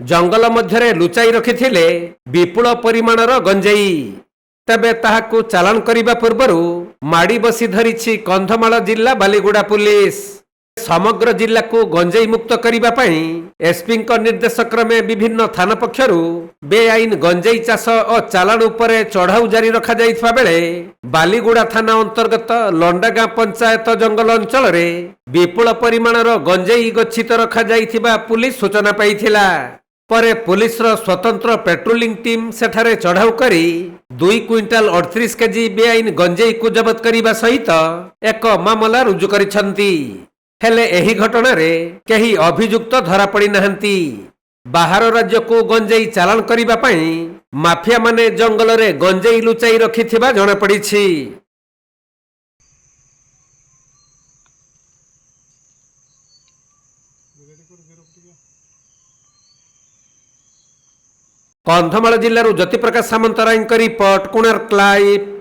जंगल मध्यरे लुचाई रखिथिले विपुल परिमाणर गंजेई। तेबे ताहाकु चालान करिबा पूर्वरु माड़ी बसी धरिछि कंधमाल जिला बालीगुड़ा पुलिस। समग्र जिला को गंजेई मुक्त करिबा पई एसपी निर्देश क्रमे विभिन्न थाना पक्षरु बेआईन गंजेई चाष और चालान उपरे चढ़ाऊ जारी रखा जाइथबा बेले बालीगुड़ा थाना अंतर्गत लंडागां पंचायत जंगल अंचल रे विपुल परिमाणर गंजेई गच्छित रखा जाइथिबा पुलिस सूचना पाइथिला। परे पुलिस रो स्वतंत्र पेट्रोलिंग टीम सेठारे चढ़ाऊ करी 2 क्विंटाल 38 केजी बेआईन गंजेई को जबत करिबा सहित एक मामला रुजु करिसंती। हेले एही घटना रे केही अभियुक्त धरा पड़ी नाहंती। बाहर राज्य को गंजेई चालान करिबा पई माफिया माने जंगल रे गंजेई लुचाई रखिथिबा जଣା पड़िछि। Kandhamal जिल्लारू Jyoti Prakash Samantaray report, Konark live.